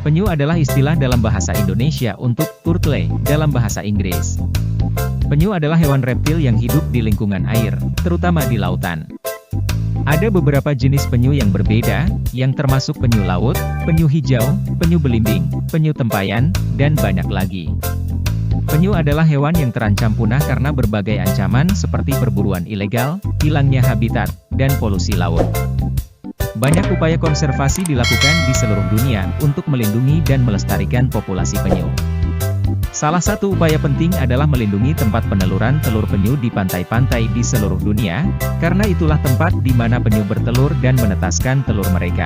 Penyu adalah istilah dalam bahasa Indonesia untuk turtle dalam bahasa Inggris. Penyu adalah hewan reptil yang hidup di lingkungan air, terutama di lautan. Ada beberapa jenis penyu yang berbeda, yang termasuk penyu laut, penyu hijau, penyu belimbing, penyu tempayan, dan banyak lagi. Penyu adalah hewan yang terancam punah karena berbagai ancaman seperti perburuan ilegal, hilangnya habitat, dan polusi laut. Banyak upaya konservasi dilakukan di seluruh dunia untuk melindungi dan melestarikan populasi penyu. Salah satu upaya penting adalah melindungi tempat peneluran telur penyu di pantai-pantai di seluruh dunia, karena itulah tempat di mana penyu bertelur dan menetaskan telur mereka.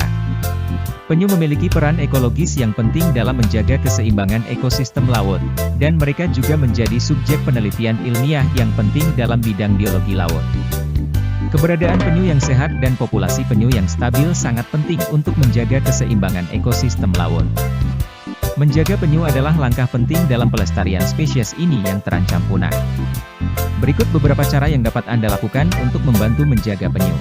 Penyu memiliki peran ekologis yang penting dalam menjaga keseimbangan ekosistem laut, dan mereka juga menjadi subjek penelitian ilmiah yang penting dalam bidang biologi laut. Keberadaan penyu yang sehat dan populasi penyu yang stabil sangat penting untuk menjaga keseimbangan ekosistem laut. Menjaga penyu adalah langkah penting dalam pelestarian spesies ini yang terancam punah. Berikut beberapa cara yang dapat Anda lakukan untuk membantu menjaga penyu.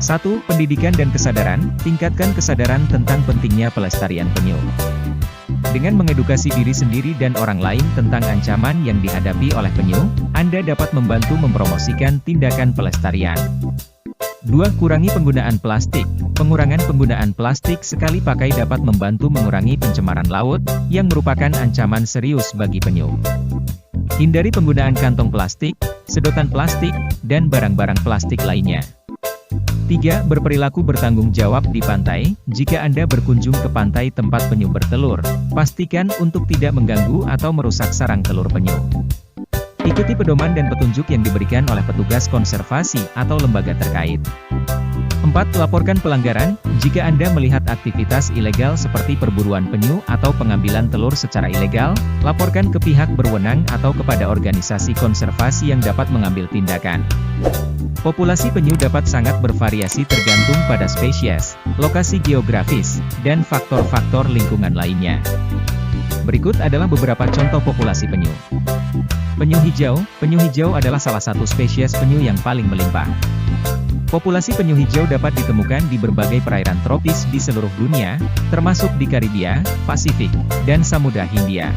1. Pendidikan dan kesadaran. Tingkatkan kesadaran tentang pentingnya pelestarian penyu. Dengan mengedukasi diri sendiri dan orang lain tentang ancaman yang dihadapi oleh penyu, Anda dapat membantu mempromosikan tindakan pelestarian. 2. Kurangi penggunaan plastik. Pengurangan penggunaan plastik sekali pakai dapat membantu mengurangi pencemaran laut, yang merupakan ancaman serius bagi penyu. Hindari penggunaan kantong plastik, sedotan plastik, dan barang-barang plastik lainnya. 3. Berperilaku bertanggung jawab di pantai. Jika Anda berkunjung ke pantai tempat penyu bertelur, pastikan untuk tidak mengganggu atau merusak sarang telur penyu. Ikuti pedoman dan petunjuk yang diberikan oleh petugas konservasi atau lembaga terkait. 4. Laporkan pelanggaran. Jika Anda melihat aktivitas ilegal seperti perburuan penyu atau pengambilan telur secara ilegal, laporkan ke pihak berwenang atau kepada organisasi konservasi yang dapat mengambil tindakan. Populasi penyu dapat sangat bervariasi tergantung pada spesies, lokasi geografis, dan faktor-faktor lingkungan lainnya. Berikut adalah beberapa contoh populasi penyu. Penyu hijau adalah salah satu spesies penyu yang paling melimpah. Populasi penyu hijau dapat ditemukan di berbagai perairan tropis di seluruh dunia, termasuk di Karibia, Pasifik, dan Samudra Hindia.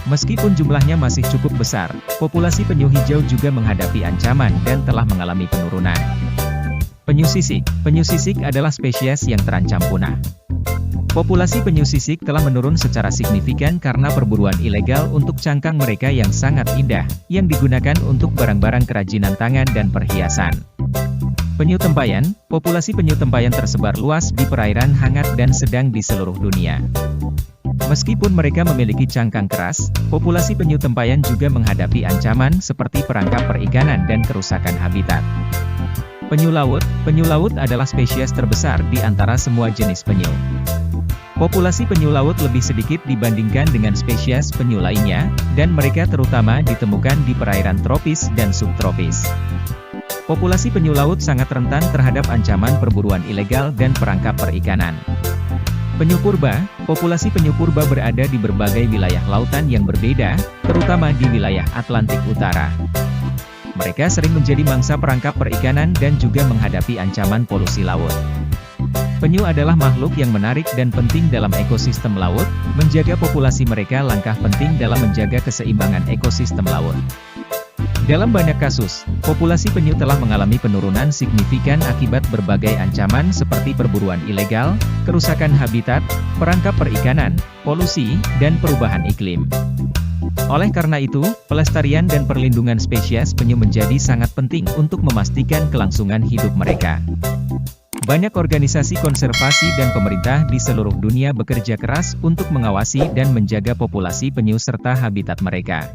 Meskipun jumlahnya masih cukup besar, populasi penyu hijau juga menghadapi ancaman dan telah mengalami penurunan. Penyu sisik adalah spesies yang terancam punah. Populasi penyu sisik telah menurun secara signifikan karena perburuan ilegal untuk cangkang mereka yang sangat indah, yang digunakan untuk barang-barang kerajinan tangan dan perhiasan. Penyu tempayan. Populasi penyu tempayan tersebar luas di perairan hangat dan sedang di seluruh dunia. Meskipun mereka memiliki cangkang keras, populasi penyu tempayan juga menghadapi ancaman seperti perangkap perikanan dan kerusakan habitat. Penyu laut adalah spesies terbesar di antara semua jenis penyu. Populasi penyu laut lebih sedikit dibandingkan dengan spesies penyu lainnya, dan mereka terutama ditemukan di perairan tropis dan subtropis. Populasi penyu laut sangat rentan terhadap ancaman perburuan ilegal dan perangkap perikanan. Penyu purba. Populasi penyu purba berada di berbagai wilayah lautan yang berbeda, terutama di wilayah Atlantik Utara. Mereka sering menjadi mangsa perangkap perikanan dan juga menghadapi ancaman polusi laut. Penyu adalah makhluk yang menarik dan penting dalam ekosistem laut. Menjaga populasi mereka langkah penting dalam menjaga keseimbangan ekosistem laut. Dalam banyak kasus, populasi penyu telah mengalami penurunan signifikan akibat berbagai ancaman seperti perburuan ilegal, kerusakan habitat, perangkap perikanan, polusi, dan perubahan iklim. Oleh karena itu, pelestarian dan perlindungan spesies penyu menjadi sangat penting untuk memastikan kelangsungan hidup mereka. Banyak organisasi konservasi dan pemerintah di seluruh dunia bekerja keras untuk mengawasi dan menjaga populasi penyu serta habitat mereka.